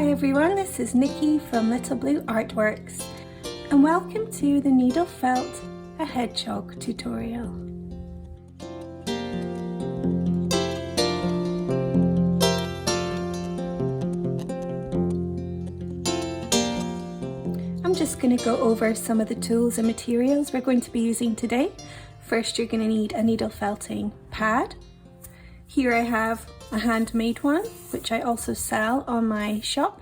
Hi everyone, this is Nikki from Little Blue Artworks and welcome to the Needle Felt a Hedgehog tutorial. I'm just going to go over some of the tools and materials we're going to be using today. First, you're going to need a needle felting pad. Here I have a handmade one, which I also sell on my shop.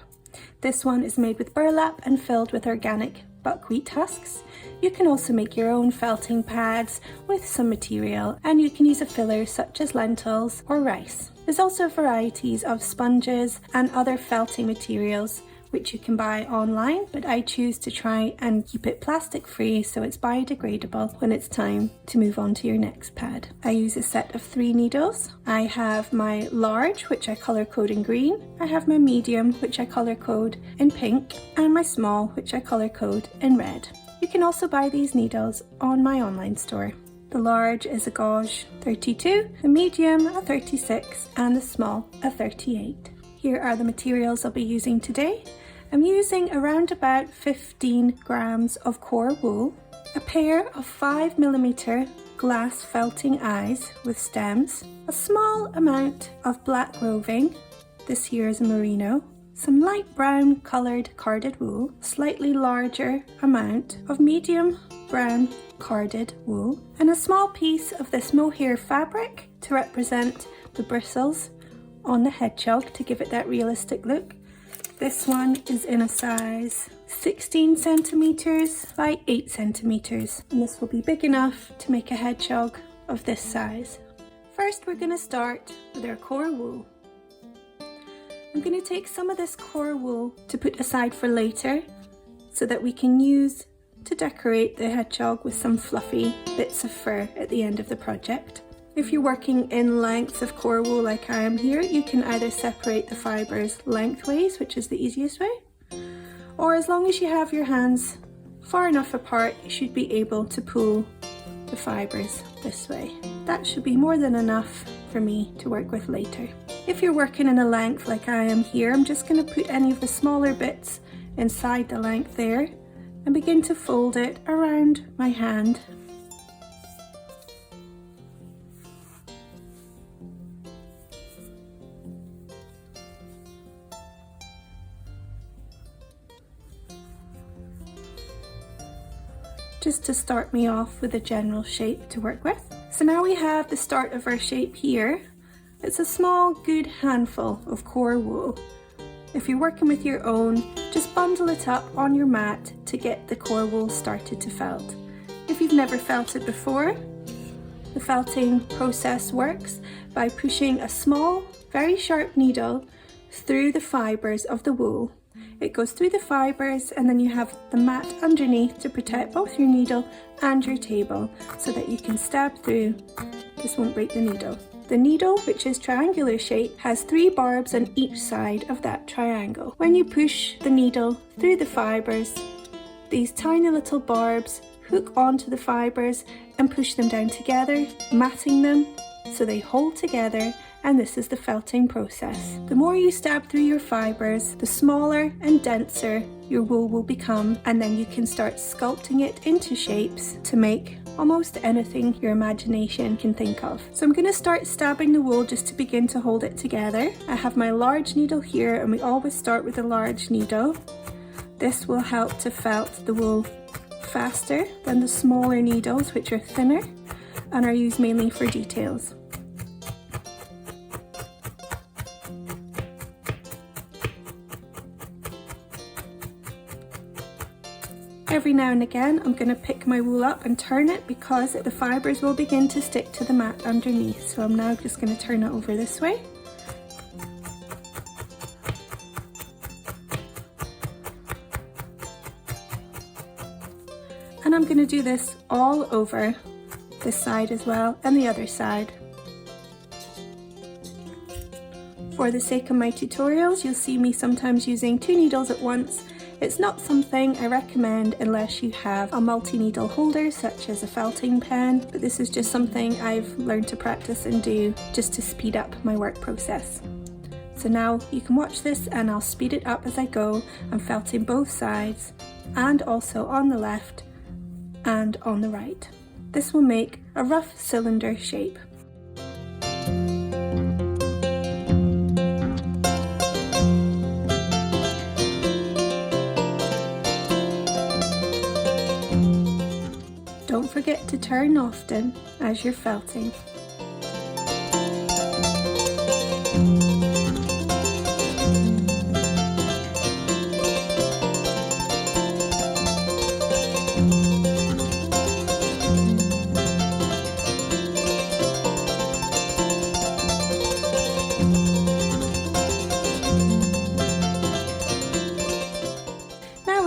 This one is made with burlap and filled with organic buckwheat husks. You can also make your own felting pads with some material, and you can use a filler such as lentils or rice. There's also varieties of sponges and other felting materials which you can buy online, but I choose to try and keep it plastic free so it's biodegradable when it's time to move on to your next pad. I use a set of 3 needles. I have my large, which I color code in green. I have my medium, which I color code in pink, and my small, which I color code in red. You can also buy these needles on my online store. The large is a gauge 32, the medium a 36, and the small a 38. Here are the materials I'll be using today. I'm using around about 15 grams of core wool, a pair of 5mm glass felting eyes with stems, a small amount of black roving, this here is a merino, some light brown coloured carded wool, slightly larger amount of medium brown carded wool, and a small piece of this mohair fabric to represent the bristles on the hedgehog to give it that realistic look. This one is in a size 16 centimeters by 8 centimeters, and this will be big enough to make a hedgehog of this size. First, we're going to start with our core wool. I'm going to take some of this core wool to put aside for later so that we can use to decorate the hedgehog with some fluffy bits of fur at the end of the project. If you're working in lengths of core wool like I am here, you can either separate the fibres lengthways, which is the easiest way, or as long as you have your hands far enough apart, you should be able to pull the fibres this way. That should be more than enough for me to work with later. If you're working in a length like I am here, I'm just going to put any of the smaller bits inside the length there and begin to fold it around my hand. Just to start me off with a general shape to work with. So now we have the start of our shape here. It's a small good handful of core wool. If you're working with your own, just bundle it up on your mat to get the core wool started to felt. If you've never felted before, the felting process works by pushing a small, very sharp needle through the fibres of the wool. It goes through the fibres, and then you have the mat underneath to protect both your needle and your table so that you can stab through. This won't break the needle. The needle, which is triangular shape, has 3 barbs on each side of that triangle. When you push the needle through the fibres, these tiny little barbs hook onto the fibres and push them down together, matting them so they hold together. And this is the felting process. The more you stab through your fibres, the smaller and denser your wool will become, and then you can start sculpting it into shapes to make almost anything your imagination can think of. So I'm going to start stabbing the wool just to begin to hold it together. I have my large needle here, and we always start with a large needle. This will help to felt the wool faster than the smaller needles, which are thinner and are used mainly for details. Every now and again I'm going to pick my wool up and turn it because the fibres will begin to stick to the mat underneath. So I'm now just going to turn it over this way. And I'm going to do this all over this side as well and the other side. For the sake of my tutorials, you'll see me sometimes using 2 needles at once. It's not something I recommend unless you have a multi-needle holder such as a felting pen, but this is just something I've learned to practice and do just to speed up my work process. So now you can watch this and I'll speed it up as I go. I'm felting both sides and also on the left and on the right. This will make a rough cylinder shape. Don't forget to turn often as you're felting.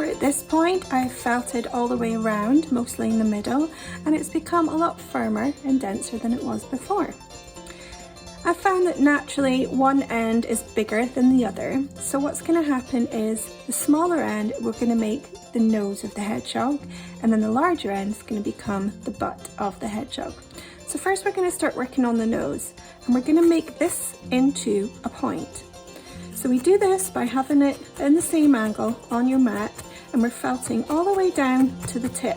At this point I've felted all the way around, mostly in the middle, and it's become a lot firmer and denser than it was before. I found that naturally one end is bigger than the other, so what's going to happen is the smaller end we're going to make the nose of the hedgehog, and then the larger end is going to become the butt of the hedgehog. So first we're going to start working on the nose, and we're going to make this into a point. So we do this by having it in the same angle on your mat, and we're felting all the way down to the tip.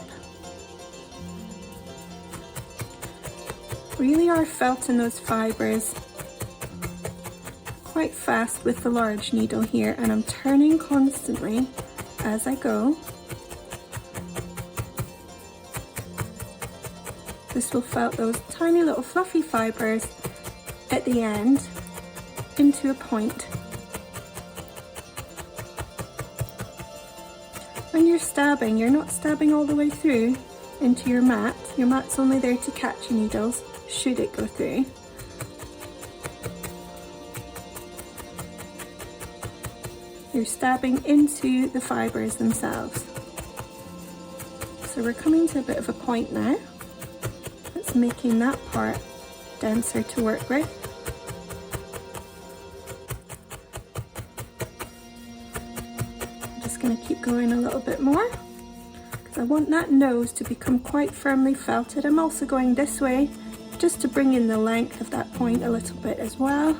Really are felting those fibres quite fast with the large needle here, and I'm turning constantly as I go. This will felt those tiny little fluffy fibres at the end into a point. When you're stabbing, you're not stabbing all the way through into your mat. Your mat's only there to catch your needles, should it go through. You're stabbing into the fibres themselves. So we're coming to a bit of a point now. That's making that part denser to work with. Going to keep going a little bit more because I want that nose to become quite firmly felted. I'm also going this way just to bring in the length of that point a little bit as well.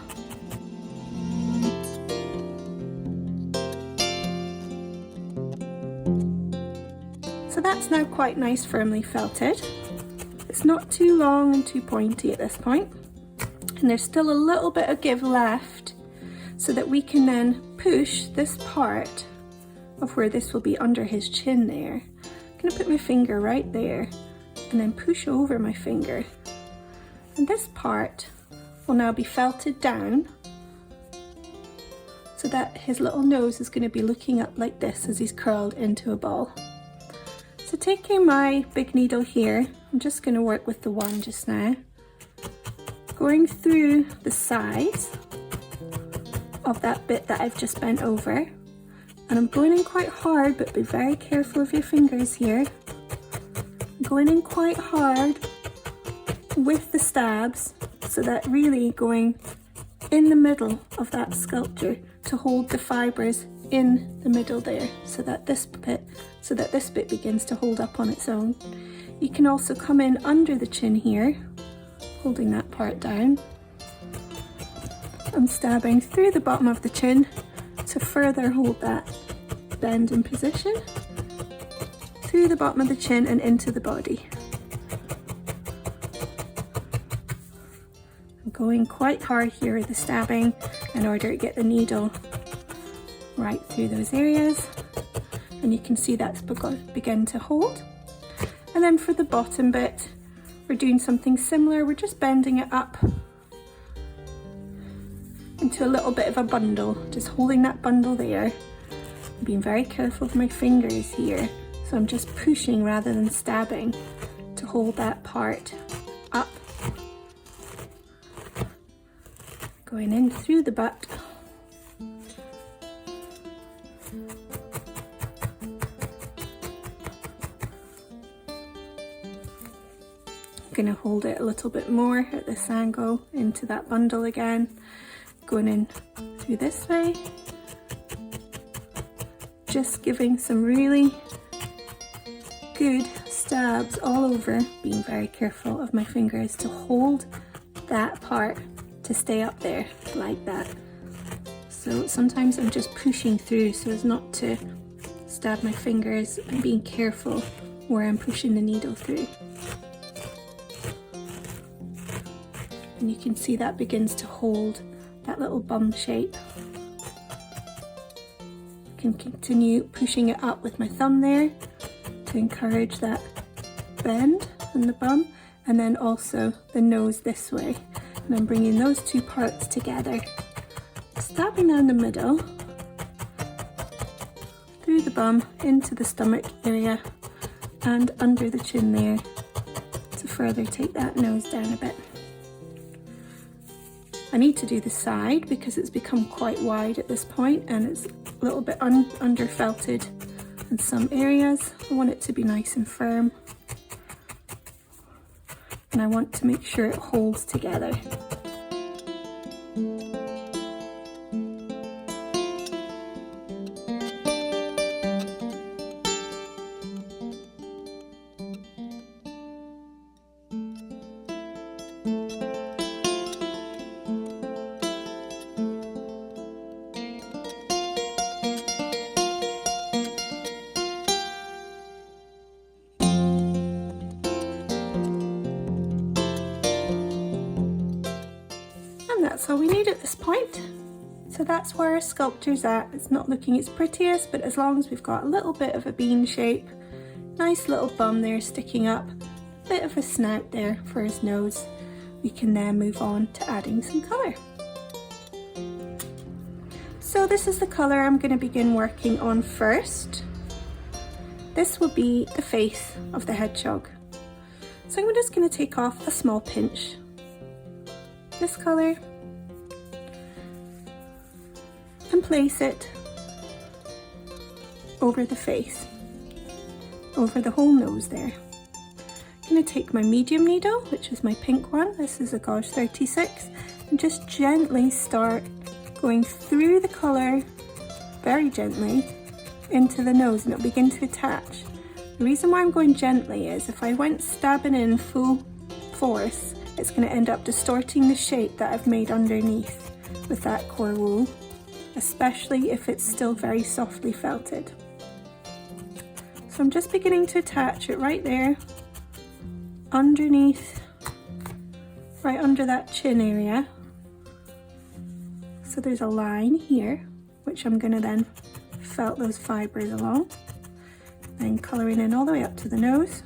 So that's now quite nice firmly felted. It's not too long and too pointy at this point, and there's still a little bit of give left so that we can then push this part of where this will be under his chin there. I'm going to put my finger right there and then push over my finger. And this part will now be felted down so that his little nose is going to be looking up like this as he's curled into a ball. So taking my big needle here, I'm just going to work with the one just now, going through the sides of that bit that I've just bent over. And I'm going in quite hard, but be very careful of your fingers here. I'm going in quite hard with the stabs, so that really going in the middle of that sculpture to hold the fibres in the middle there, so that this bit begins to hold up on its own. You can also come in under the chin here, holding that part down. I'm stabbing through the bottom of the chin to further hold that bend in position, through the bottom of the chin and into the body. I'm going quite hard here with the stabbing in order to get the needle right through those areas, and you can see that's begin to hold. And then for the bottom bit, we're doing something similar. We're just bending it up into a little bit of a bundle, just holding that bundle there. I'm being very careful of my fingers here, so I'm just pushing rather than stabbing to hold that part up. Going in through the butt. Going to hold it a little bit more at this angle into that bundle again. Going in through this way, just giving some really good stabs all over, being very careful of my fingers to hold that part to stay up there like that. So sometimes I'm just pushing through so as not to stab my fingers, and being careful where I'm pushing the needle through. And you can see that begins to hold that little bum shape. I can continue pushing it up with my thumb there to encourage that bend in the bum, and then also the nose this way. And I'm bringing those two parts together, stabbing down the middle, through the bum, into the stomach area, and under the chin there to further take that nose down a bit. I need to do the side because it's become quite wide at this point and it's a little bit under felted in some areas. I want it to be nice and firm, and I want to make sure it holds together. That's all we need at this point. So that's where our sculpture's at. It's not looking its prettiest, but as long as we've got a little bit of a bean shape, nice little bum there sticking up, a bit of a snout there for his nose, we can then move on to adding some colour. So this is the colour I'm going to begin working on first. This will be the face of the hedgehog. So I'm just going to take off a small pinch. This colour, and place it over the face, over the whole nose there. I'm going to take my medium needle, which is my pink one, this is a gauge 36, and just gently start going through the colour, very gently, into the nose, and it'll begin to attach. The reason why I'm going gently is if I went stabbing in full force, it's going to end up distorting the shape that I've made underneath with that core wool, especially if it's still very softly felted. So I'm just beginning to attach it right there, underneath, right under that chin area. So there's a line here, which I'm going to then felt those fibres along, then colouring in all the way up to the nose.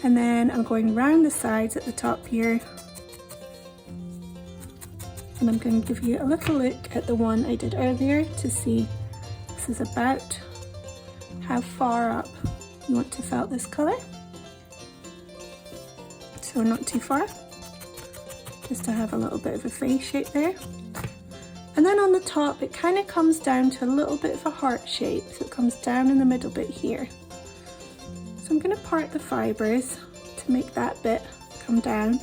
And then I'm going round the sides at the top here, and I'm going to give you a little look at the one I did earlier to see this is about how far up you want to felt this colour. So not too far, just to have a little bit of a face shape there. And then on the top it kind of comes down to a little bit of a heart shape, so it comes down in the middle bit here. So I'm going to part the fibres to make that bit come down.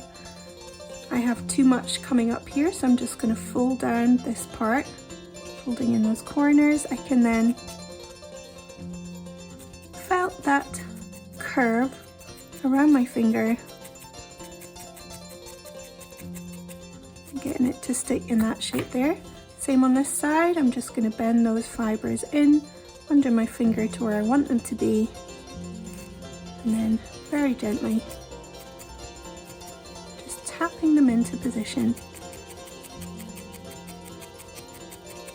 I have too much coming up here, so I'm just going to fold down this part, folding in those corners. I can then felt that curve around my finger, getting it to stick in that shape there. Same on this side, I'm just going to bend those fibres in under my finger to where I want them to be, and then very gently just tapping them into position.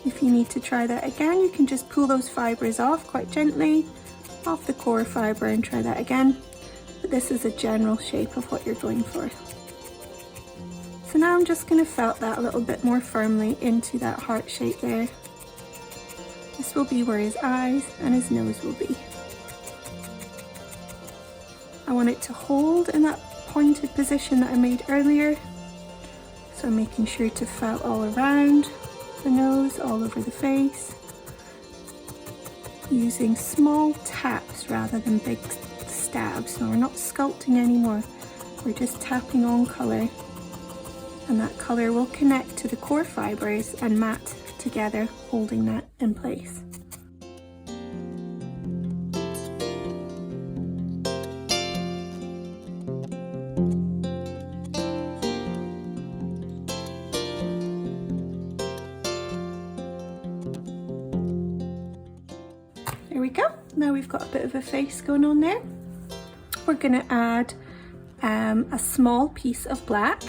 If you need to try that again, you can just pull those fibres off quite gently, off the core fibre, and try that again. But this is a general shape of what you're going for. So now I'm just going to felt that a little bit more firmly into that heart shape there. This will be where his eyes and his nose will be. I want it to hold in that pointed position that I made earlier. So I'm making sure to felt all around the nose, all over the face, using small taps rather than big stabs. So we're not sculpting anymore, we're just tapping on colour, and that colour will connect to the core fibres and mat together, holding that in place. Now we've got a bit of a face going on there. We're going to add a small piece of black.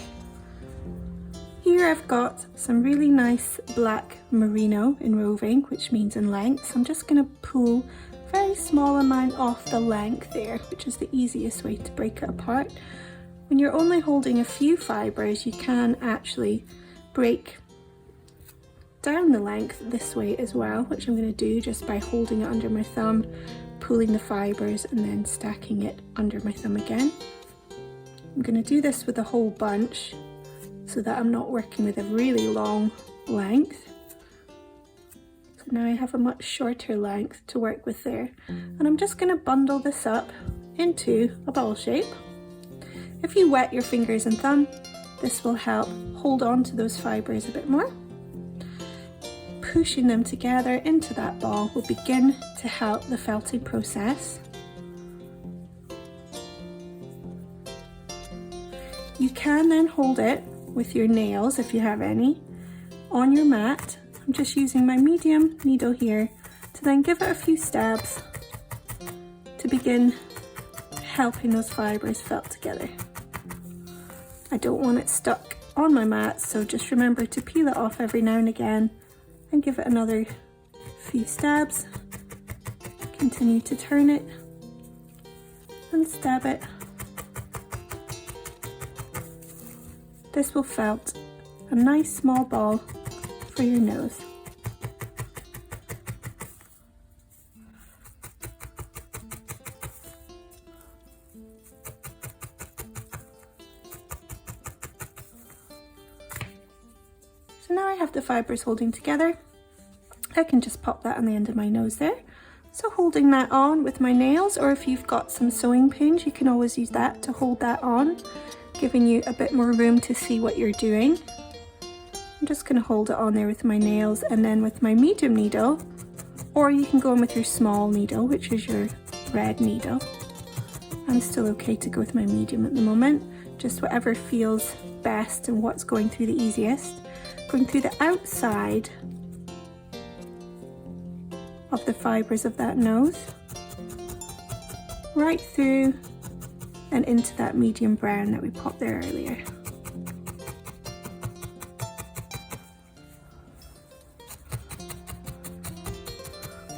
Here I've got some really nice black merino in roving, which means in length. So I'm just going to pull a very small amount off the length there, which is the easiest way to break it apart. When you're only holding a few fibres, you can actually break down the length this way as well, which I'm going to do just by holding it under my thumb, pulling the fibres and then stacking it under my thumb again. I'm going to do this with a whole bunch so that I'm not working with a really long length. So now I have a much shorter length to work with there. And I'm just going to bundle this up into a ball shape. If you wet your fingers and thumb, this will help hold on to those fibres a bit more. Pushing them together into that ball will begin to help the felting process. You can then hold it with your nails, if you have any, on your mat. I'm just using my medium needle here to then give it a few stabs to begin helping those fibres felt together. I don't want it stuck on my mat, so just remember to peel it off every now and again and give it another few stabs. Continue to turn it and stab it. This will felt a nice small ball for your nose. So now I have the fibres holding together. I can just pop that on the end of my nose there. So holding that on with my nails, or if you've got some sewing pins, you can always use that to hold that on, giving you a bit more room to see what you're doing. I'm just going to hold it on there with my nails, and then with my medium needle, or you can go in with your small needle, which is your red needle. I'm still okay to go with my medium at the moment, just whatever feels best and what's going through the easiest. Going through the outside of the fibres of that nose, right through and into that medium brown that we popped there earlier.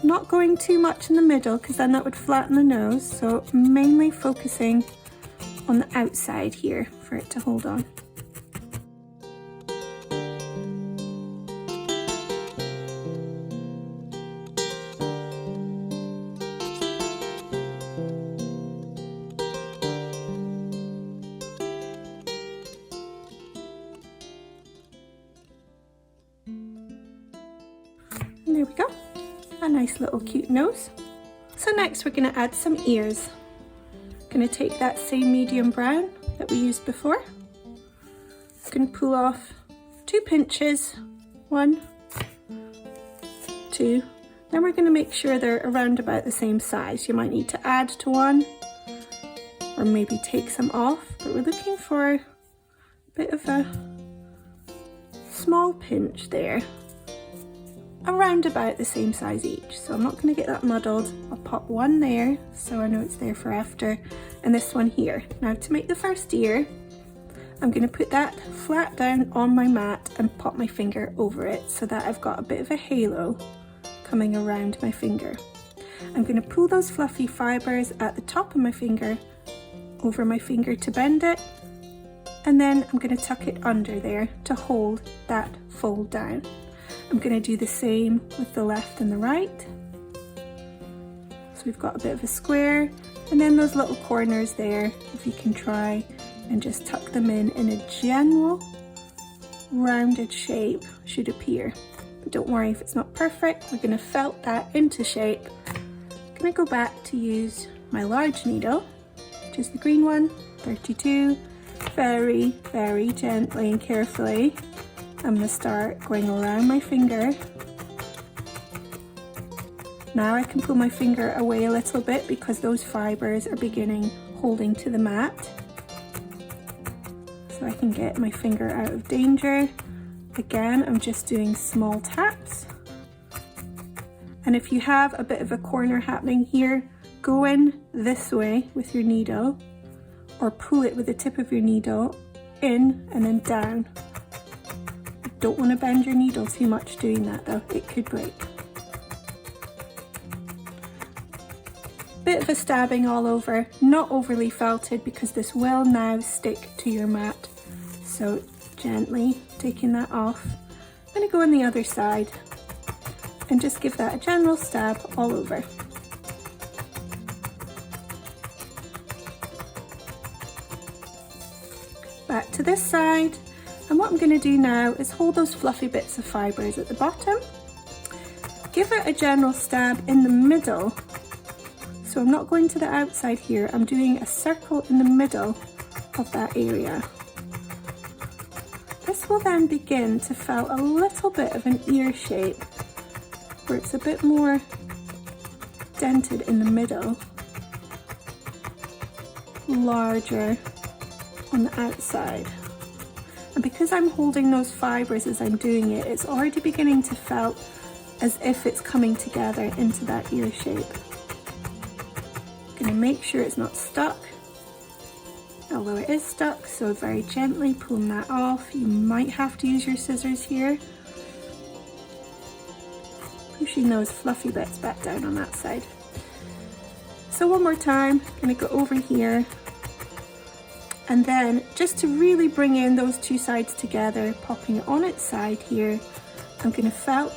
Not going too much in the middle because then that would flatten the nose, so mainly focusing on the outside here for it to hold on. And there we go, a nice little cute nose. So next we're going to add some ears. Going to take that same medium brown that we used before. Going to pull off 2 pinches, 1, 2. Then we're going to make sure they're around about the same size. You might need to add to one or maybe take some off, but we're looking for a bit of a small pinch there, around about the same size each. So I'm not going to get that muddled. I'll pop one there so I know it's there for after, and this one here. Now to make the first ear, I'm going to put that flat down on my mat and pop my finger over it so that I've got a bit of a halo coming around my finger. I'm going to pull those fluffy fibres at the top of my finger over my finger to bend it, and then I'm going to tuck it under there to hold that fold down. I'm going to do the same with the left and the right. So we've got a bit of a square, and then those little corners there, if you can try and just tuck them in a general rounded shape should appear. But don't worry if it's not perfect, we're going to felt that into shape. I'm going to go back to use my large needle, which is the green one, 32. Very, very gently and carefully, I'm going to start going around my finger. Now I can pull my finger away a little bit because those fibres are beginning holding to the mat. So I can get my finger out of danger. Again, I'm just doing small taps And if you have a bit of a corner happening here, go in this way with your needle, or pull it with the tip of your needle in and then down. You don't want to bend your needle too much doing that though, it could break. Bit of a stabbing all over, not overly felted because this will now stick to your mat. So gently taking that off. I'm going to go on the other side and just give that a general stab all over. Back to this side, and what I'm going to do now is hold those fluffy bits of fibres at the bottom, give it a general stab in the middle. So I'm not going to the outside here, I'm doing a circle in the middle of that area. This will then begin to felt a little bit of an ear shape, where it's a bit more dented in the middle, larger on the outside. And because I'm holding those fibres as I'm doing it, it's already beginning to felt as if it's coming together into that ear shape. I'm going to make sure it's not stuck, although it is stuck, so very gently pulling that off. You might have to use your scissors here. Pushing those fluffy bits back down on that side. So one more time, I'm going to go over here. And then just to really bring in those two sides together, popping it on its side here, I'm going to felt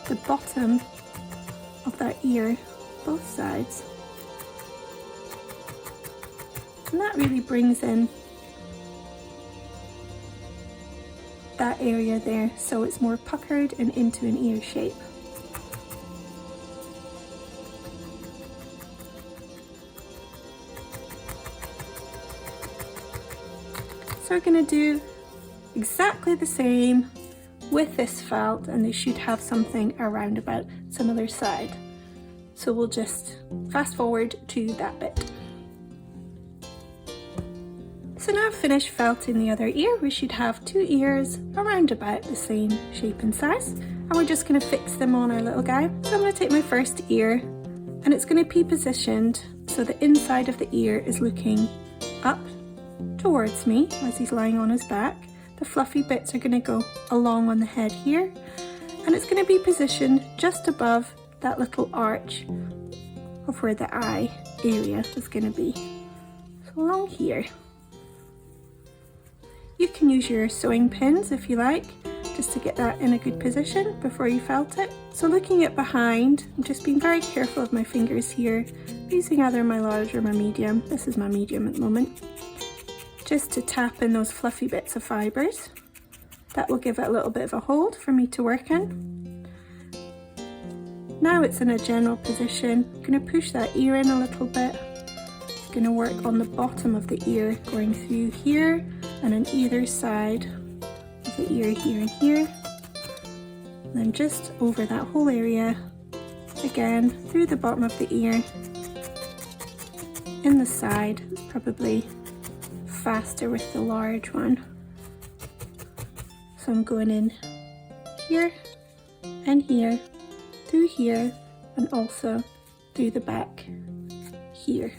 the bottom of that ear, both sides. And that really brings in that area there, so it's more puckered and into an ear shape. So we're going to do exactly the same with this felt, and they should have something around about some other side. So we'll just fast forward to that bit. So now I've finished felting the other ear. We should have two ears around about the same shape and size, and we're just going to fix them on our little guy. So I'm going to take my first ear, and it's going to be positioned so the inside of the ear is looking up towards me as he's lying on his back. The fluffy bits are going to go along on the head here, and it's going to be positioned just above that little arch of where the eye area is going to be. So along here. You can use your sewing pins if you like, just to get that in a good position before you felt it. So looking at behind, I'm just being very careful of my fingers here, using either my large or my medium. This is my medium at the moment. Just to tap in those fluffy bits of fibres. That will give it a little bit of a hold for me to work in. Now it's in a general position. I'm going to push that ear in a little bit. It's going to work on the bottom of the ear, going through here and on either side of the ear, here and here. And then just over that whole area, again through the bottom of the ear, in the side. It's probably faster with the large one. So I'm going in here and here, through here, and also through the back here.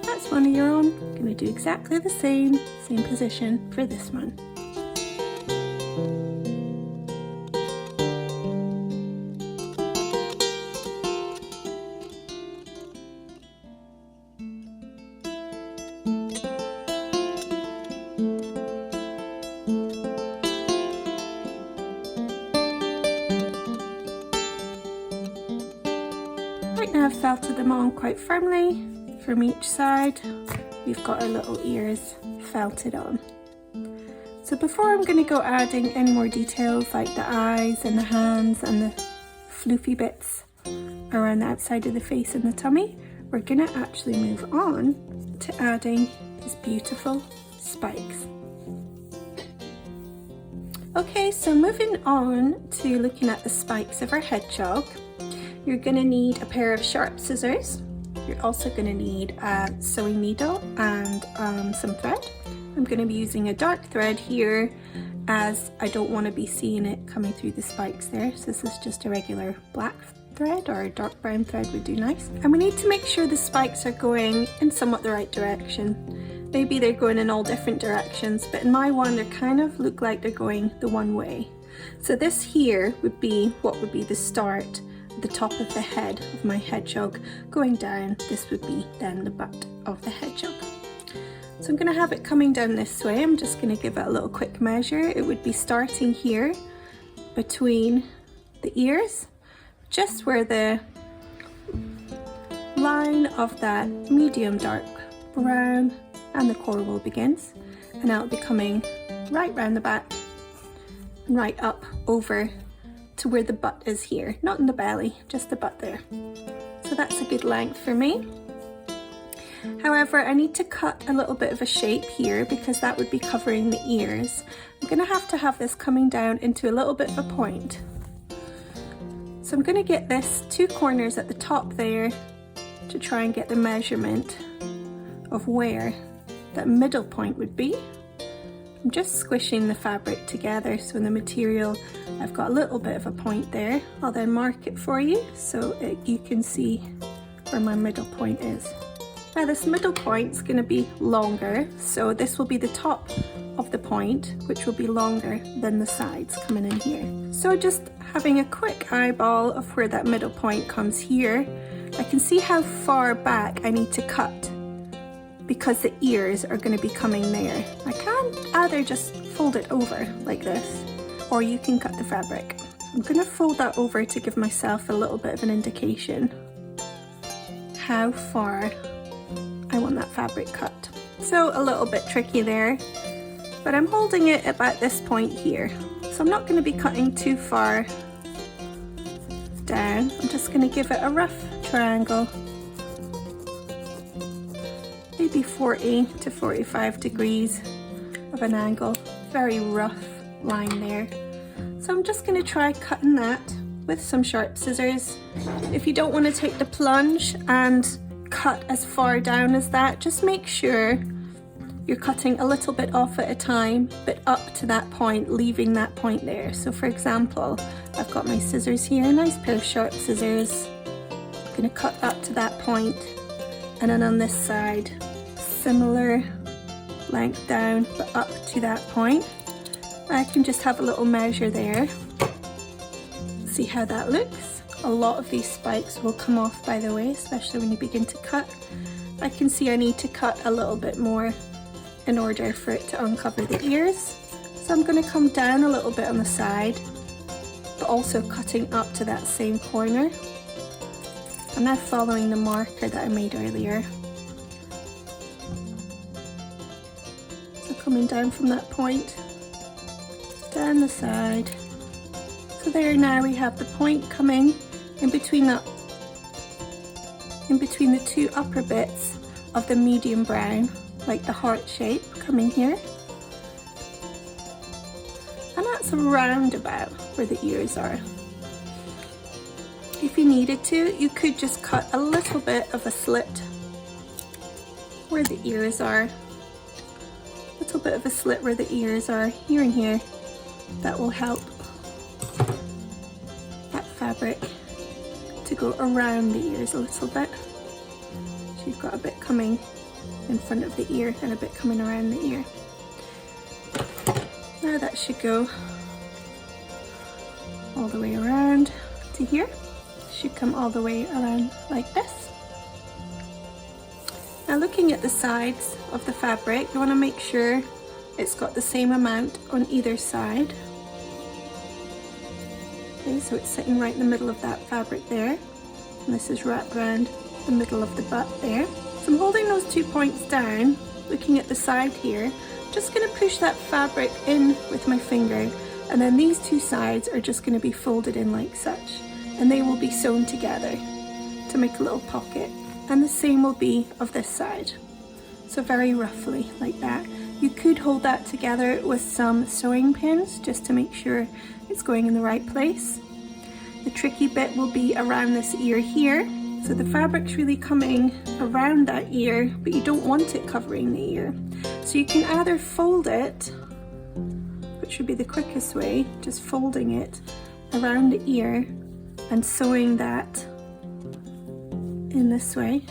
That's one ear on. I'm going to do exactly the same position for this one. Right now I've felted them on quite firmly from each side. We've got our little ears felted on. So before I'm going to go adding any more details like the eyes and the hands and the floofy bits around the outside of the face and the tummy, we're going to actually move on to adding these beautiful spikes. Okay, so moving on to looking at the spikes of our hedgehog. You're going to need a pair of sharp scissors. You're also going to need a sewing needle and some thread. I'm going to be using a dark thread here as I don't want to be seeing it coming through the spikes there. So this is just a regular black thread, or a dark brown thread would do nice. And we need to make sure the spikes are going in somewhat the right direction. Maybe they're going in all different directions, but in my one they kind of look like they're going the one way. So this here would be what would be the start, the top of the head of my hedgehog. Going down, this would be then the butt of the hedgehog. So I'm going to have it coming down this way. I'm just going to give it a little quick measure. It would be starting here between the ears, just where the line of that medium dark brown and the coral begins, and now it'll be coming right round the back and right up over to where the butt is here, not in the belly, just the butt there. So that's a good length for me. However, I need to cut a little bit of a shape here because that would be covering the ears. I'm going to have this coming down into a little bit of a point. So I'm going to get this two corners at the top there to try and get the measurement of where that middle point would be. I'm just squishing the fabric together, so in the material I've got a little bit of a point there. I'll then mark it for you so you can see where my middle point is. Now this middle point is going to be longer, so this will be the top of the point, which will be longer than the sides coming in here. So just having a quick eyeball of where that middle point comes here, I can see how far back I need to cut because the ears are going to be coming there. I can either just fold it over like this, or you can cut the fabric. I'm going to fold that over to give myself a little bit of an indication how far I want that fabric cut. So a little bit tricky there, but I'm holding it about this point here. So I'm not going to be cutting too far down. I'm just going to give it a rough triangle, maybe 40 to 45 degrees of an angle, very rough line there. So I'm just going to try cutting that with some sharp scissors. If you don't want to take the plunge and cut as far down as that, just make sure you're cutting a little bit off at a time, but up to that point, leaving that point there. So for example, I've got my scissors here, a nice pair of sharp scissors. I'm going to cut up to that point, and then on this side, similar length down, but up to that point. I can just have a little measure there. See how that looks. A lot of these spikes will come off, by the way, especially when you begin to cut. I can see I need to cut a little bit more in order for it to uncover the ears. So I'm going to come down a little bit on the side, but also cutting up to that same corner. I'm now following the marker that I made earlier. So coming down from that point, down the side. So there now we have the point coming in between the two upper bits of the medium brown, like the heart shape coming here. And that's around about where the ears are. If you needed to, you could just cut a little bit of a slit where the ears are. A little bit of a slit where the ears are, here and here. That will help that fabric to go around the ears a little bit. So you've got a bit coming in front of the ear and a bit coming around the ear. Now that should go all the way around to here. Should come all the way around like this. Now looking at the sides of the fabric, you want to make sure it's got the same amount on either side. Okay, so it's sitting right in the middle of that fabric there, and this is wrapped around the middle of the butt there. So I'm holding those 2 points down, looking at the side here, just going to push that fabric in with my finger, and then these two sides are just going to be folded in like such, and they will be sewn together to make a little pocket, and the same will be of this side. So very roughly like that. You could hold that together with some sewing pins just to make sure it's going in the right place. The tricky bit will be around this ear here. So the fabric's really coming around that ear, but you don't want it covering the ear. So you can either fold it, which would be the quickest way, just folding it around the ear and sewing that in this way.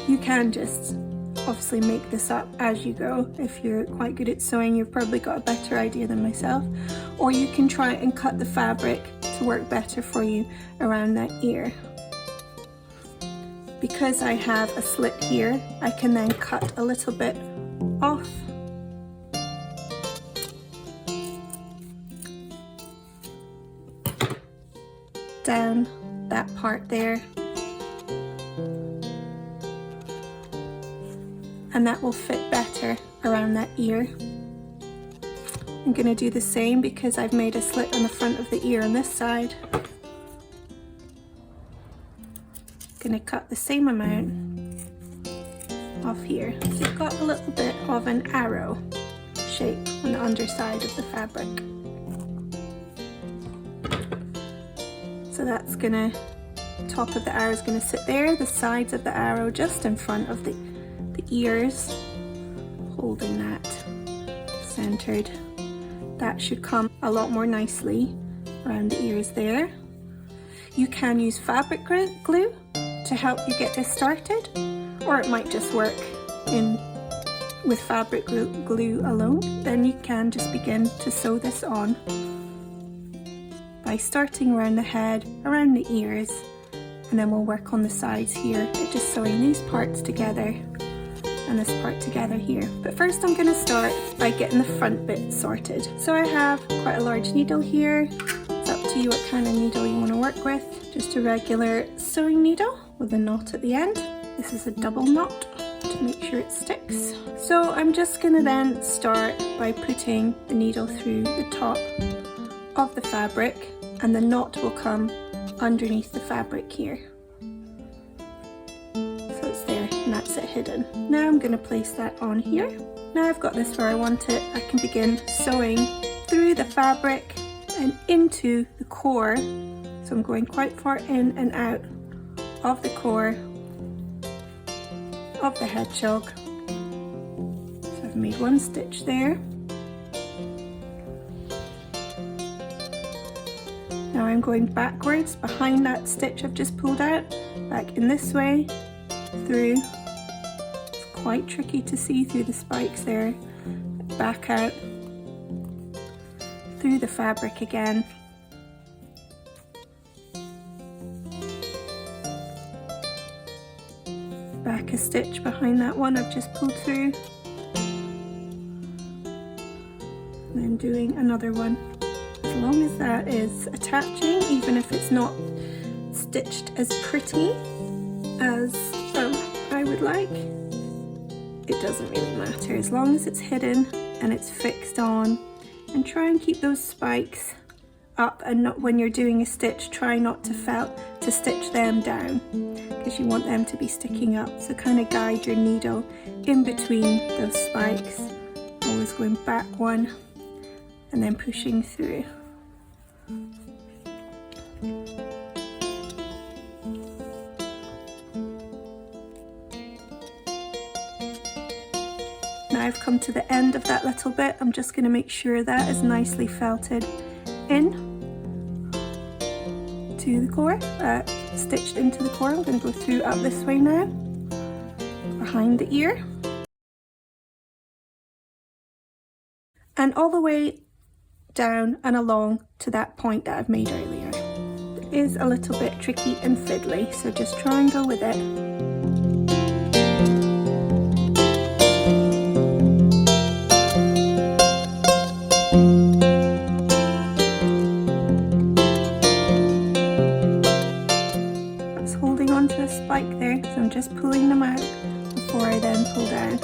You can just obviously make this up as you go. If you're quite good at sewing, you've probably got a better idea than myself. Or you can try and cut the fabric to work better for you around that ear. Because I have a slit here, I can then cut a little bit off. Down that part there. And that will fit better around that ear. I'm going to do the same because I've made a slit on the front of the ear on this side. Going to cut the same amount off here. So you've got a little bit of an arrow shape on the underside of the fabric. So that's going to, top of the arrow is going to sit there, the sides of the arrow just in front of the ears, holding that centered. That should come a lot more nicely around the ears there. You can use fabric glue to help you get this started, or it might just work with fabric glue alone. Then you can just begin to sew this on by starting around the head, around the ears, and then we'll work on the sides here, just sewing these parts together and this part together here. But first I'm going to start by getting the front bit sorted. So I have quite a large needle here. It's up to you what kind of needle you want to work with. Just a regular sewing needle with a knot at the end. This is a double knot to make sure it sticks. So I'm just going to then start by putting the needle through the top of the fabric, and the knot will come underneath the fabric here. So it's there, and that's it hidden. Now I'm going to place that on here. Now I've got this where I want it, I can begin sewing through the fabric and into the core. So I'm going quite far in and out of the core of the hedgehog. So I've made one stitch there. Now I'm going backwards behind that stitch I've just pulled out, back in this way, through. It's quite tricky to see through the spikes there. Back out, through the fabric again. Back a stitch behind that one I've just pulled through. And then doing another one. As long as that is attaching, even if it's not stitched as pretty as I would like, it doesn't really matter. As long as it's hidden and it's fixed on, and try and keep those spikes up, and not, when you're doing a stitch, try not to stitch them down, because you want them to be sticking up. So kind of guide your needle in between those spikes, always going back one and then pushing through. Now I've come to the end of that little bit. I'm just going to make sure that is nicely felted in to the core, stitched into the core. I'm going to go through up this way now, behind the ear, and all the way down and along to that point that I've made earlier. It is a little bit tricky and fiddly, so just try and go with it. It's holding onto a spike there, so I'm just pulling them out before I then pull down.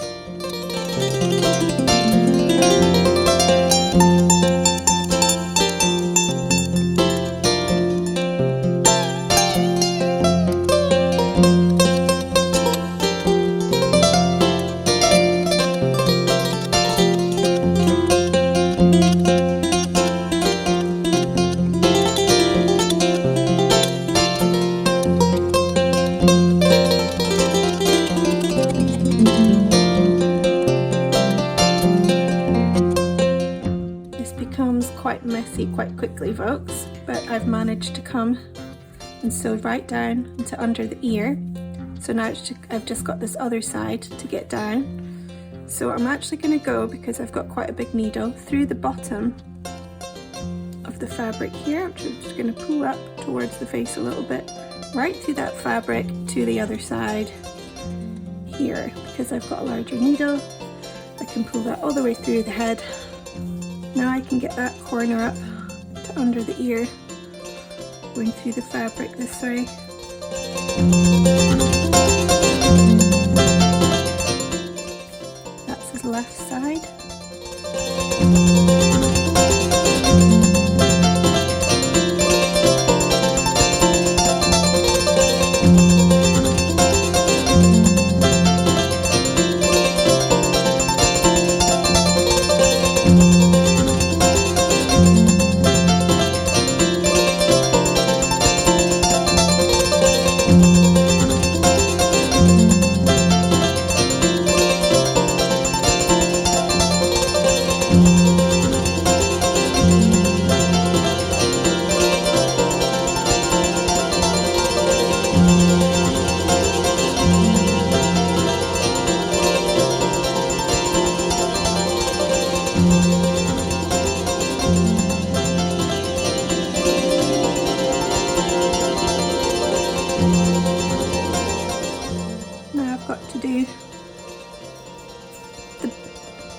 quickly, folks, but I've managed to come and sew right down into under the ear. So now I've just got this other side to get down. So I'm actually going to go, because I've got quite a big needle, through the bottom of the fabric here, which I'm just going to pull up towards the face a little bit, right through that fabric to the other side here. Because I've got a larger needle, I can pull that all the way through the head. Now I can get that corner up to under the ear, going through the fabric this way. That's his left side.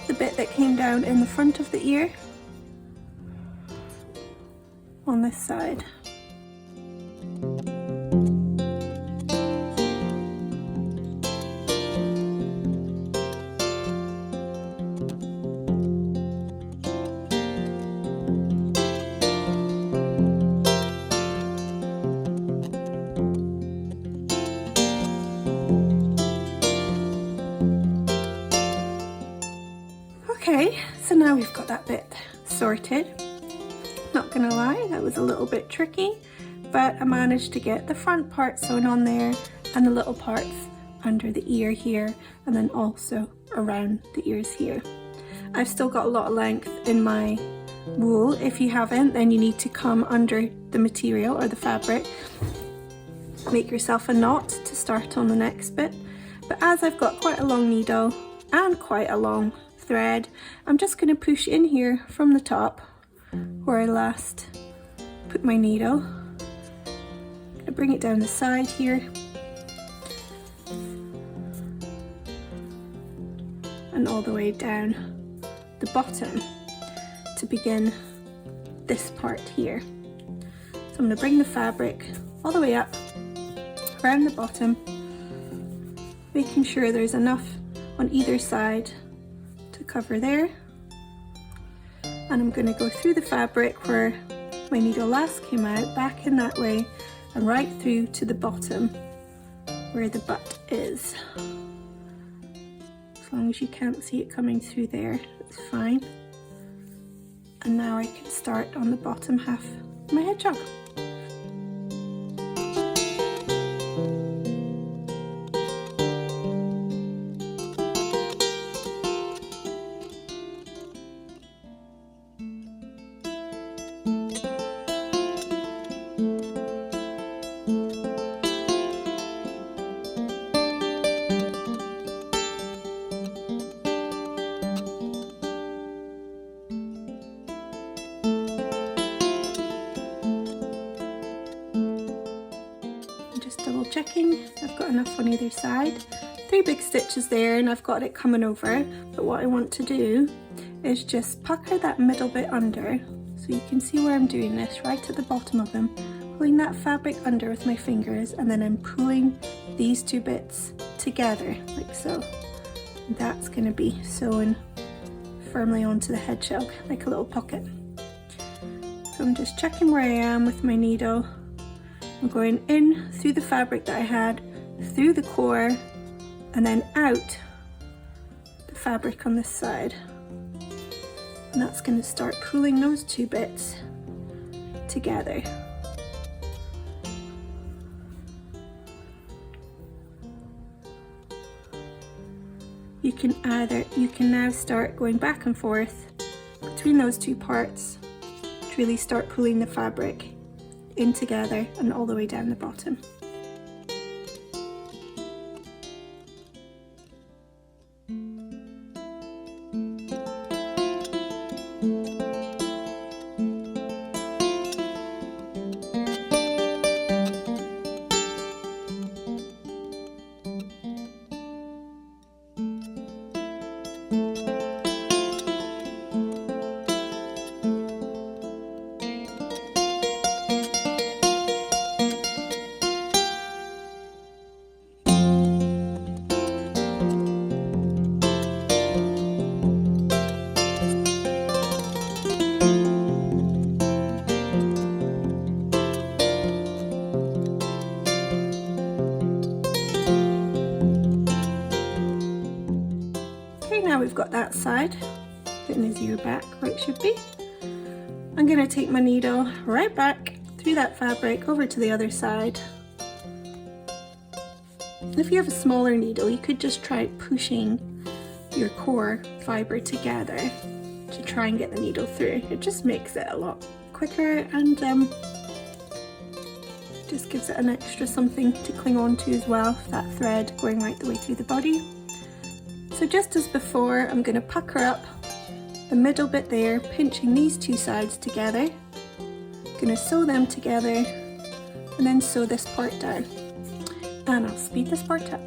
The bit that came down in the front of the ear on this side. Okay, so now we've got that bit sorted. Not gonna lie, that was a little bit tricky, but I managed to get the front part sewn on there and the little parts under the ear here, and then also around the ears here. I've still got a lot of length in my wool. If you haven't, then you need to come under the material or the fabric, make yourself a knot to start on the next bit. But as I've got quite a long needle and quite a long thread, I'm just going to push in here from the top where I last put my needle. I'm going to bring it down the side here and all the way down the bottom to begin this part here. So I'm going to bring the fabric all the way up around the bottom, making sure there's enough on either side to cover there, and I'm going to go through the fabric where my needle last came out, back in that way, and right through to the bottom where the butt is. As long as you can't see it coming through there, it's fine. And now I can start on the bottom half of my hedgehog. Double checking I've got enough on either side. 3 big stitches there and I've got it coming over, but what I want to do is just pucker that middle bit under, so you can see where I'm doing this, right at the bottom of them, pulling that fabric under with my fingers, and then I'm pulling these 2 bits together like so. That's going to be sewn firmly onto the hedgehog like a little pocket. So I'm just checking where I am with my needle. I'm going in through the fabric that I had, through the core, and then out the fabric on this side. And that's going to start pulling those 2 bits together. You can now start going back and forth between those 2 parts, just really start pulling the fabric in together and all the way down the bottom. Now we've got that side, putting his ear back where it should be. I'm going to take my needle right back through that fabric over to the other side. If you have a smaller needle, you could just try pushing your core fibre together to try and get the needle through. It just makes it a lot quicker and just gives it an extra something to cling on to as well, that thread going right the way through the body. So just as before, I'm going to pucker up the middle bit there, pinching these two sides together. I'm going to sew them together and then sew this part down. And I'll speed this part up.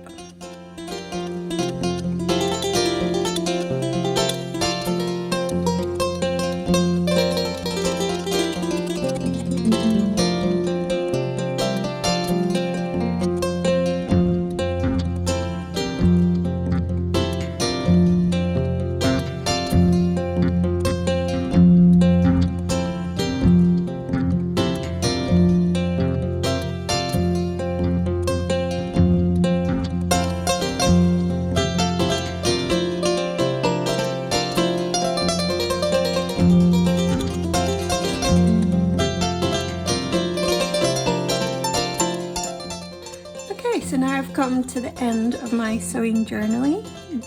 So now I've come to the end of my sewing journey. I'm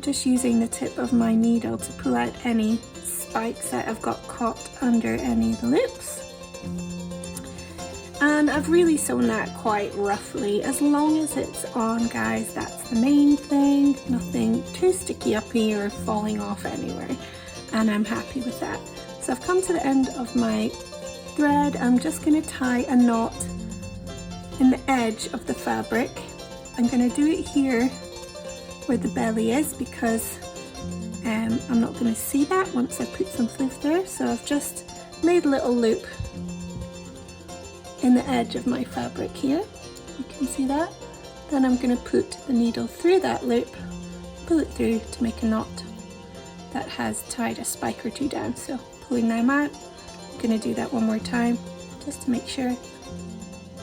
just using the tip of my needle to pull out any spikes that I've got caught under any of the loops. And I've really sewn that quite roughly. As long as it's on, guys, that's the main thing. Nothing too sticky uppy or falling off anywhere. And I'm happy with that. So I've come to the end of my thread. I'm just going to tie a knot in the edge of the fabric. I'm going to do it here where the belly is because I'm not going to see that once I put some fluff there. So I've just made a little loop in the edge of my fabric here. You can see that. Then I'm going to put the needle through that loop, pull it through to make a knot that has tied a spike or two down. So pulling them out. I'm going to do that one more time just to make sure.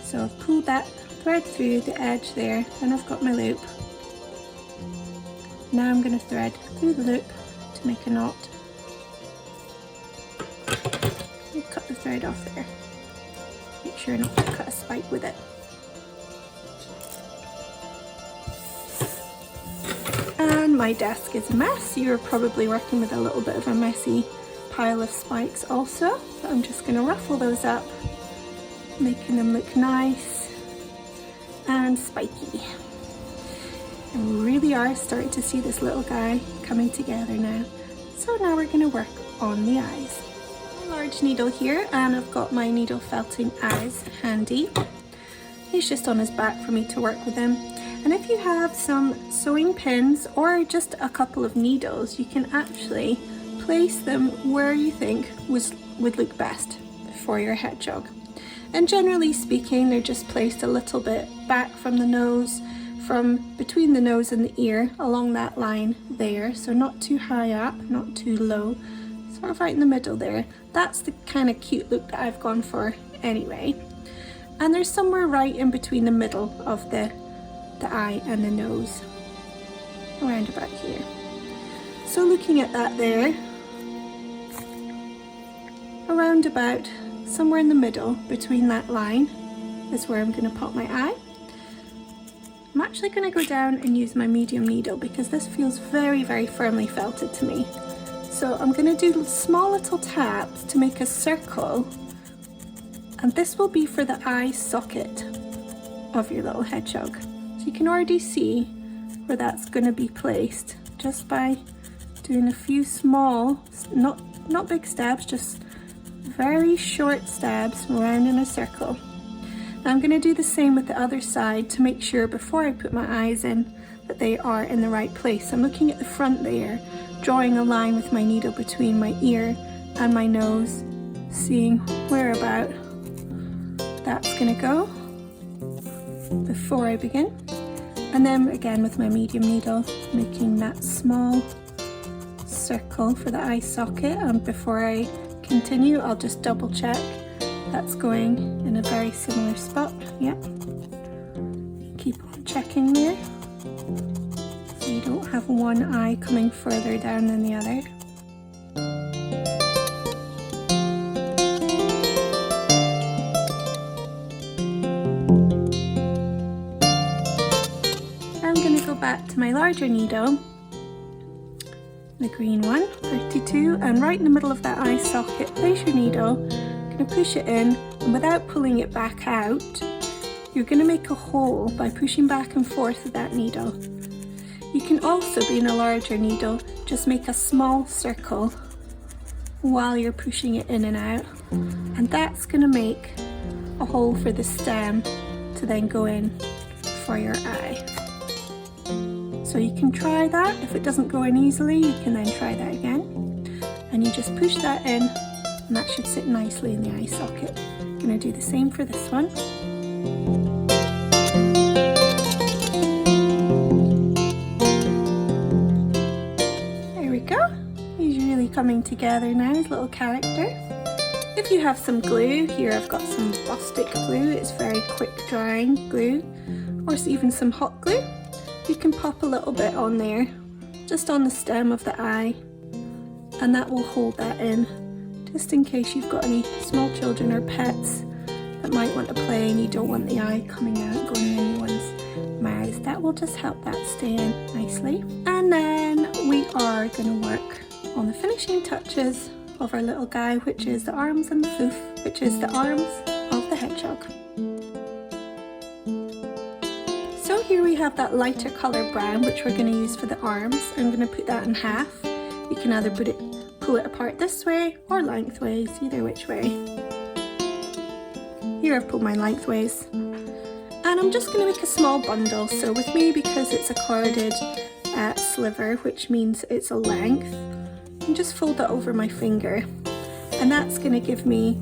So I've pulled that thread through the edge there, and I've got my loop. Now I'm going to thread through the loop to make a knot. And cut the thread off there. Make sure not to cut a spike with it. And my desk is a mess. You're probably working with a little bit of a messy pile of spikes also, but I'm just going to ruffle those up, making them look nice and spiky. And we really are starting to see this little guy coming together now. So now we're going to work on the eyes. A large needle here, and I've got my needle felting eyes handy. He's just on his back for me to work with him. And if you have some sewing pins or just a couple of needles, you can actually place them where you think would look best for your hedgehog. And generally speaking, they're just placed a little bit back from the nose, from between the nose and the ear, along that line there. So not too high up, not too low, sort of right in the middle there. That's the kind of cute look that I've gone for anyway. And there's somewhere right in between the middle of the eye and the nose, around about here. So looking at that there, around about somewhere in the middle between that line is where I'm going to pop my eye. I'm actually going to go down and use my medium needle because this feels very, very firmly felted to me. So I'm going to do small little taps to make a circle, and this will be for the eye socket of your little hedgehog. So you can already see where that's going to be placed just by doing a few small, not big stabs, just very short stabs around in a circle. Now I'm going to do the same with the other side to make sure before I put my eyes in that they are in the right place. I'm looking at the front layer, drawing a line with my needle between my ear and my nose, seeing where about that's going to go before I begin. And then again with my medium needle, making that small circle for the eye socket, and before I continue I'll just double check that's going in a very similar spot. Yep. Keep on checking there so you don't have one eye coming further down than the other. I'm going to go back to my larger needle, the green one, 32, and right in the middle of that eye socket, place your needle. You're going to push it in, and without pulling it back out, you're going to make a hole by pushing back and forth with that needle. You can also, being a larger needle, just make a small circle while you're pushing it in and out, and that's going to make a hole for the stem to then go in for your eye. So you can try that. If it doesn't go in easily, you can then try that again. And you just push that in, and that should sit nicely in the eye socket. I'm going to do the same for this one. There we go. He's really coming together now, his little character. If you have some glue, here I've got some Bostik glue. It's very quick drying glue, or even some hot glue. You can pop a little bit on there, just on the stem of the eye, and that will hold that in, just in case you've got any small children or pets that might want to play and you don't want the eye coming out, going in anyone's mouth. That will just help that stay in nicely. And then we are going to work on the finishing touches of our little guy, which is the arms and the hoof, which is the arms of the hedgehog. So here we have that lighter colour brown, which we're going to use for the arms. I'm going to put that in half. You can either pull it apart this way or lengthways, either which way. Here I've pulled mine lengthways. And I'm just going to make a small bundle. So with me, because it's a corded sliver, which means it's a length, and just fold that over my finger. And that's going to give me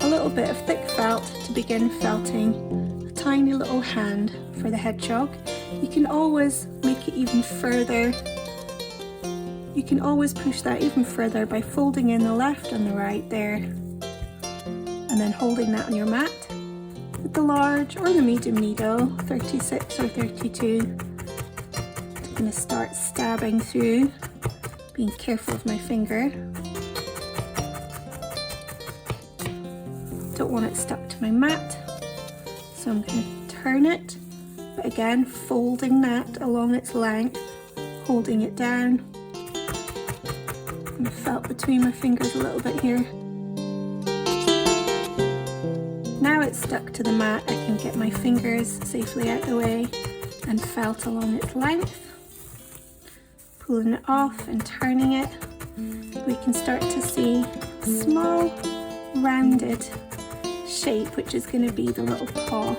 a little bit of thick felt to begin felting tiny little hand for the hedgehog. You can always make it even further. You can always push that even further by folding in the left and the right there, and then holding that on your mat with the large or the medium needle, 36 or 32. I'm going to start stabbing through, being careful of my finger. Don't want it stuck to my mat. So I'm going to turn it, but again folding that along its length, holding it down. I'm going to felt between my fingers a little bit here. Now it's stuck to the mat, I can get my fingers safely out the way and felt along its length. Pulling it off and turning it, we can start to see a small rounded shape, which is going to be the little paw.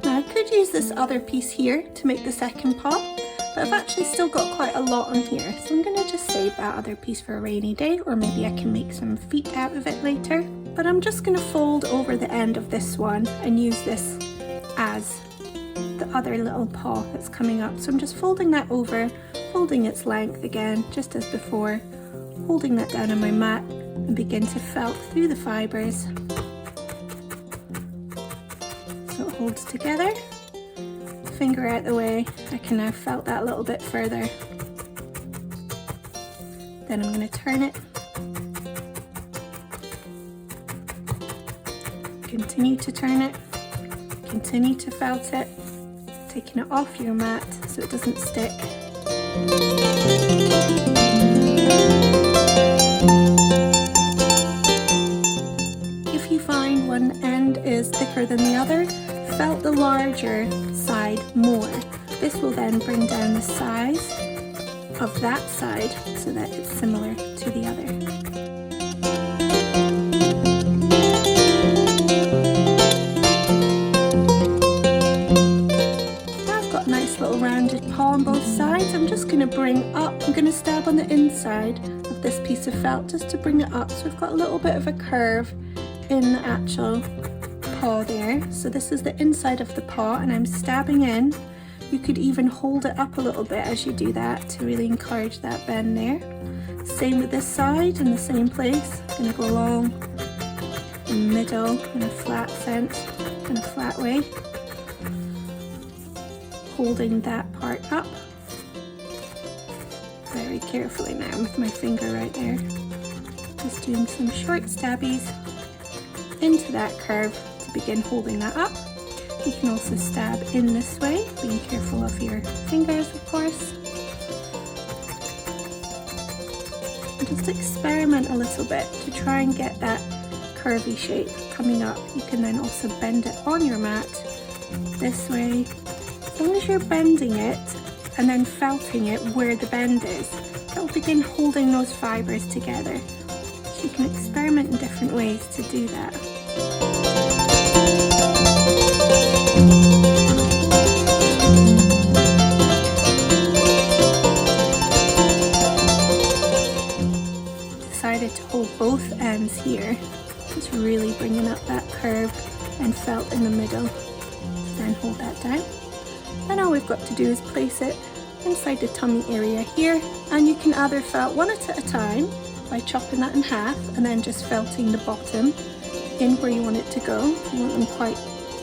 Now I could use this other piece here to make the second paw, but I've actually still got quite a lot on here, so I'm going to just save that other piece for a rainy day, or maybe I can make some feet out of it later. But I'm just going to fold over the end of this one and use this as the other little paw that's coming up. So I'm just folding that over, folding its length again, just as before, holding that down on my mat and begin to felt through the fibres so it holds together. Finger out the way, I can now felt that a little bit further. Then I'm going to turn it. Continue to turn it. Continue to felt it. Taking it off your mat so it doesn't stick. If you find one end is thicker than the other, felt the larger side more. This will then bring down the size of that side so that it's similar to the other. Little rounded paw on both sides. I'm just going to bring up, I'm going to stab on the inside of this piece of felt just to bring it up so we've got a little bit of a curve in the actual paw there. So this is the inside of the paw and I'm stabbing in. You could even hold it up a little bit as you do that to really encourage that bend there. Same with this side in the same place. I'm going to go along the middle in a flat sense, in a flat way. Holding that part up very carefully now with my finger right there. Just doing some short stabbies into that curve to begin holding that up. You can also stab in this way, being careful of your fingers of course. And just experiment a little bit to try and get that curvy shape coming up. You can then also bend it on your mat this way. As long as you're bending it and then felting it where the bend is, that will begin holding those fibres together. So you can experiment in different ways to do that. Decided to hold both ends here, just really bringing up that curve and felt in the middle. Then hold that down. And all we've got to do is place it inside the tummy area here, and you can either felt one at a time by chopping that in half and then just felting the bottom in where you want it to go. If you want them quite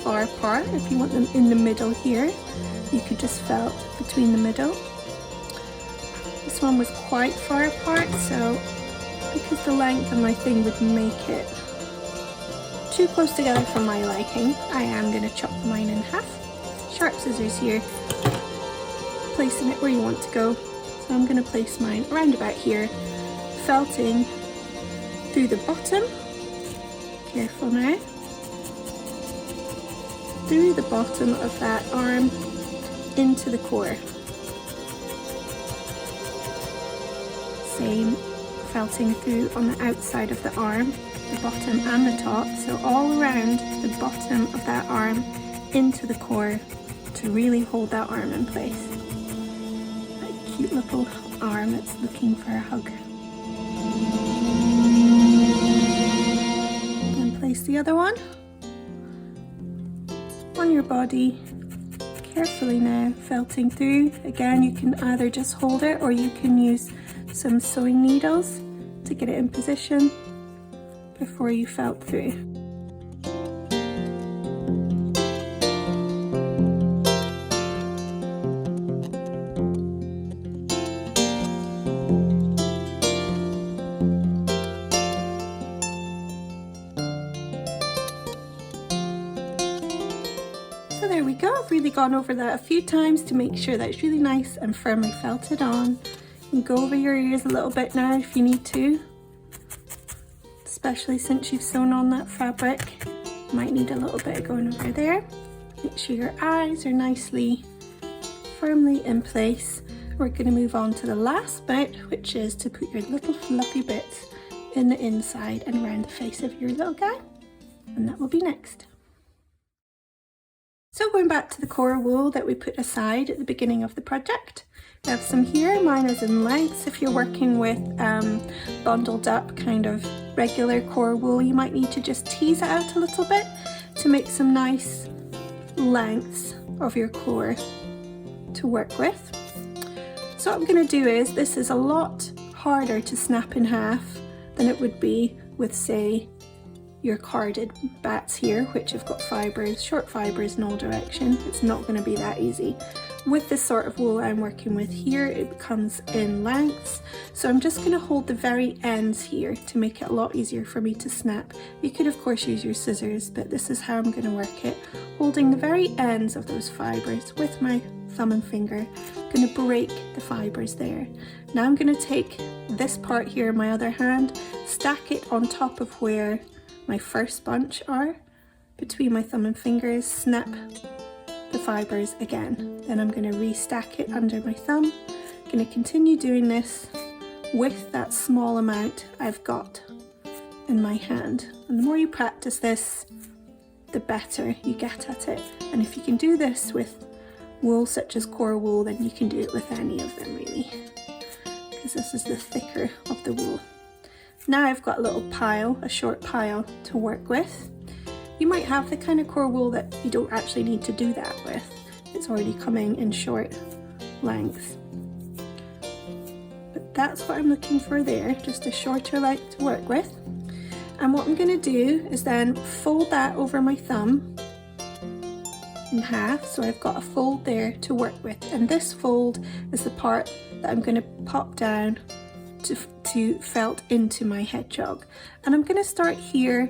far apart, if you want them in the middle here, you could just felt between the middle. This one was quite far apart, so because the length of my thing would make it too close together for my liking, I am going to chop mine in half. Sharp scissors here, placing it where you want to go. So I'm going to place mine around about here, felting through the bottom, careful now, through the bottom of that arm into the core. Same felting through on the outside of the arm, the bottom and the top, so all around the bottom of that arm into the core to really hold that arm in place. That cute little arm that's looking for a hug. And place the other one on your body, carefully now, felting through. Again, you can either just hold it or you can use some sewing needles to get it in position before you felt through. So there we go, I've really gone over that a few times to make sure that it's really nice and firmly felted on. You can go over your ears a little bit now if you need to, especially since you've sewn on that fabric. You might need a little bit going over there. Make sure your eyes are nicely firmly in place. We're going to move on to the last bit, which is to put your little fluffy bits in the inside and around the face of your little guy, and that will be next. So going back to the core wool that we put aside at the beginning of the project, we have some here. Mine is in lengths. If you're working with bundled up kind of regular core wool, you might need to just tease it out a little bit to make some nice lengths of your core to work with. So what I'm going to do is, this is a lot harder to snap in half than it would be with, say, your carded bats here, which have got fibres, short fibres in all direction. It's not going to be that easy. with this sort of wool I'm working with here, it comes in lengths, so I'm just going to hold the very ends here to make it a lot easier for me to snap. You could of course use your scissors, but this is how I'm going to work it, holding the very ends of those fibres with my thumb and finger. I'm going to break the fibres there. Now I'm going to take this part here in my other hand, stack it on top of where my first bunch are, between my thumb and fingers, snap the fibres again. Then I'm going to restack it under my thumb. I'm going to continue doing this with that small amount I've got in my hand. And the more you practice this, the better you get at it. And if you can do this with wool such as core wool, then you can do it with any of them really, because this is the thicker of the wool. Now I've got a little pile, a short pile to work with. You might have the kind of core wool that you don't actually need to do that with. It's already coming in short lengths. But that's what I'm looking for there, just a shorter length to work with. And what I'm going to do is then fold that over my thumb in half, so I've got a fold there to work with. And this fold is the part that I'm going to pop down to felt into my hedgehog. And I'm going to start here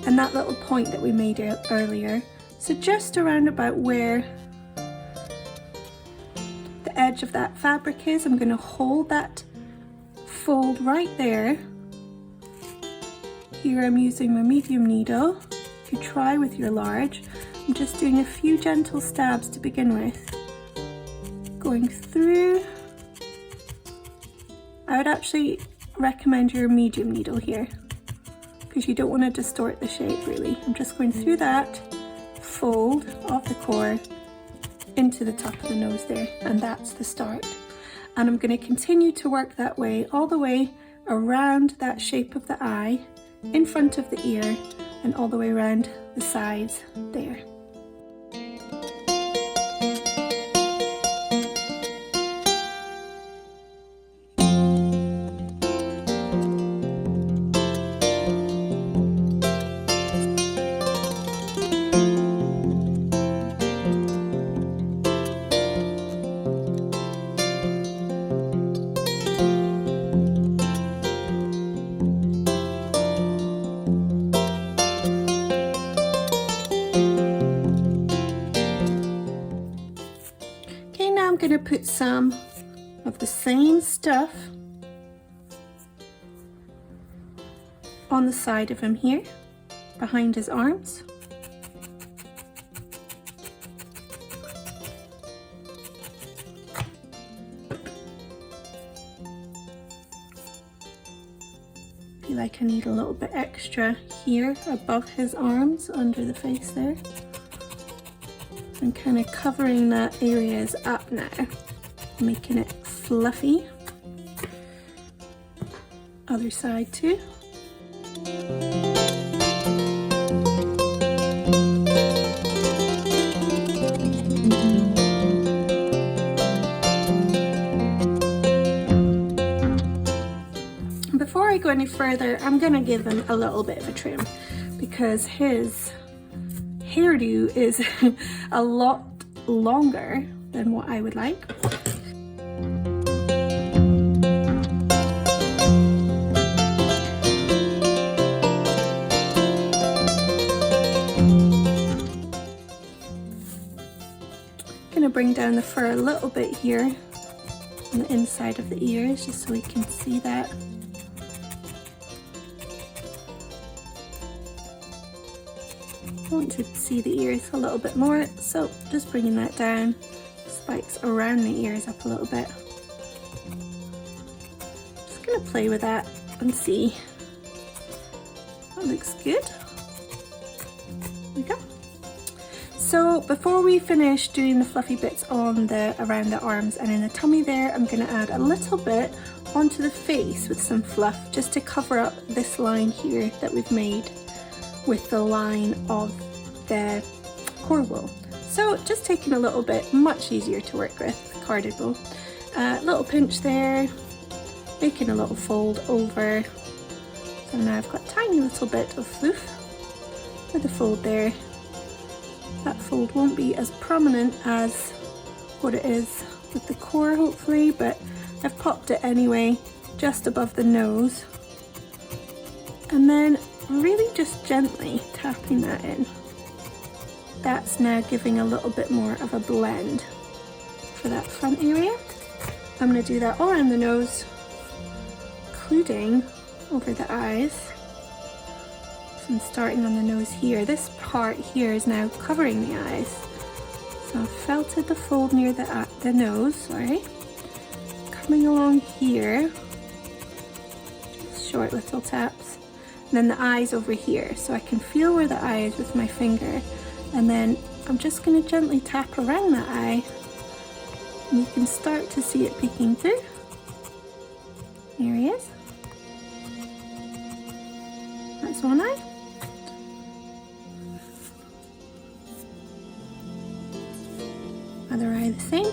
and that little point that we made earlier, so just around about where the edge of that fabric is. I'm going to hold that fold right there. Here I'm using my medium needle. If you try with your large, I'm just doing a few gentle stabs to begin with, going through. I would actually recommend your medium needle here, because you don't want to distort the shape really. I'm just going through that fold of the core into the top of the nose there, and that's the start. And I'm going to continue to work that way all the way around that shape of the eye, in front of the ear, and all the way around the sides there. I'm going to put some of the same stuff on the side of him here, behind his arms. I feel like I need a little bit extra here above his arms, under the face there. I'm kind of covering that areas up now, making it fluffy. Other side too. Before I go any further, I'm gonna give him a little bit of a trim, because his hairdo is a lot longer than what I would like. I'm gonna bring down the fur a little bit here on the inside of the ears, just so we can see that. I want to see the ears a little bit more, so just bringing that down, spikes around the ears up a little bit. Just going to play with that and see. That looks good. There we go. So before we finish doing the fluffy bits on around the arms and in the tummy there, I'm going to add a little bit onto the face with some fluff, just to cover up this line here that we've made with the line of the core wool. So just taking a little bit, much easier to work with, carded wool. Little pinch there, making a little fold over. So now I've got a tiny little bit of fluff with a fold there. That fold won't be as prominent as what it is with the core hopefully, but I've popped it anyway, just above the nose. And then really just gently tapping that in. That's now giving a little bit more of a blend for that front area. I'm going to do that all around the nose, including over the eyes. So I'm starting on the nose here. This part here is now covering the eyes. So I've felted the fold near the nose, sorry. Coming along here, short little taps. And then the eyes over here, so I can feel where the eye is with my finger. And then I'm just going to gently tap around that eye. And you can start to see it peeking through. Here he is. That's one eye. Other eye the same.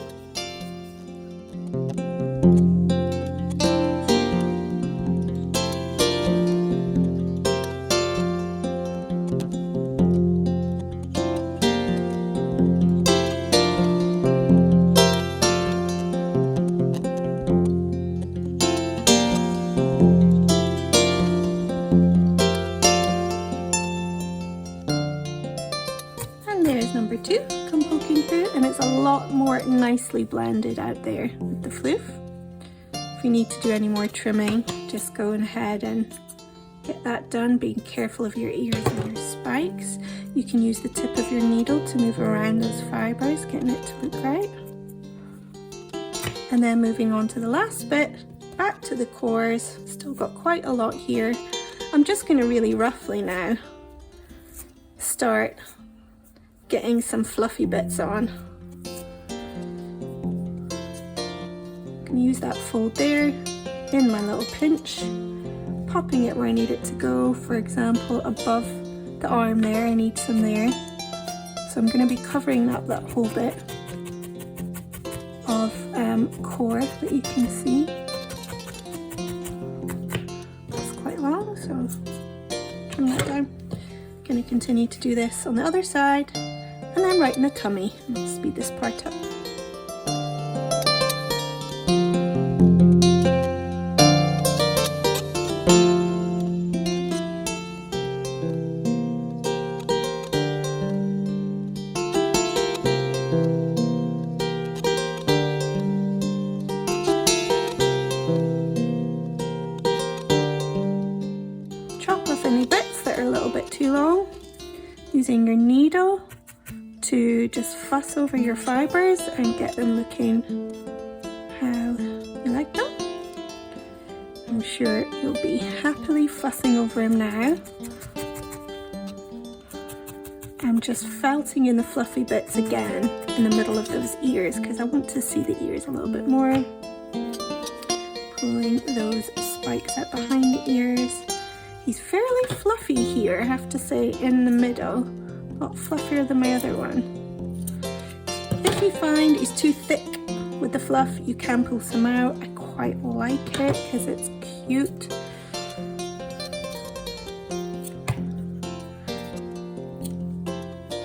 There's number 2, come poking through, and it's a lot more nicely blended out there with the floof. If you need to do any more trimming, just go ahead and get that done, being careful of your ears and your spikes. You can use the tip of your needle to move around those fibres, getting it to look right. And then moving on to the last bit, back to the cores, still got quite a lot here. I'm just going to really roughly now start getting some fluffy bits on. I'm going to use that fold there in my little pinch, popping it where I need it to go. For example, above the arm there, I need some there. So I'm going to be covering up that whole bit of core that you can see. It's quite long, so trim that down. Going to continue to do this on the other side. And then right in the tummy. I'll speed this part up. Chop off any bits that are a little bit too long, using your needle to just fuss over your fibres and get them looking how you like them. I'm sure you'll be happily fussing over them now. I'm just felting in the fluffy bits again in the middle of those ears because I want to see the ears a little bit more. Pulling those spikes out behind the ears. He's fairly fluffy here, I have to say, in the middle. A lot fluffier than my other one. If you find he's too thick with the fluff, you can pull some out. I quite like it because it's cute.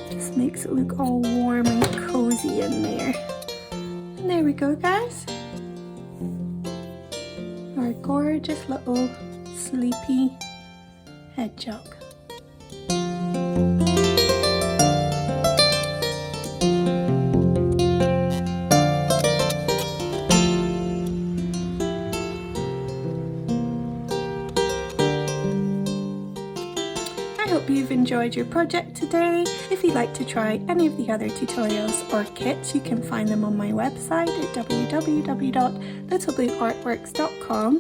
Just makes it look all warm and cozy in there. And there we go, guys. Our gorgeous little sleepy hedgehog. I hope you've enjoyed your project today. If you'd like to try any of the other tutorials or kits, you can find them on my website at www.littleblueartworks.com.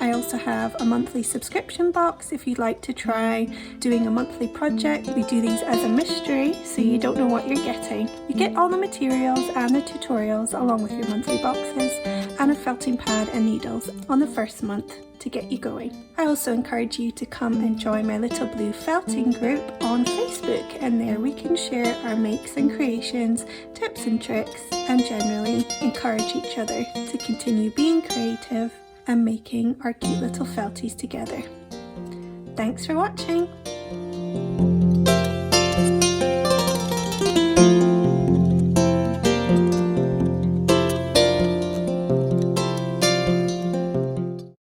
I also have a monthly subscription box if you'd like to try doing a monthly project. We do these as a mystery, so you don't know what you're getting. You get all the materials and the tutorials along with your monthly boxes and a felting pad and needles on the first month to get you going. I also encourage you to come and join my Little Blue Felting group on Facebook, and there we can share our makes and creations, tips and tricks, and generally encourage each other to continue being creative and making our cute little felties together. Thanks for watching!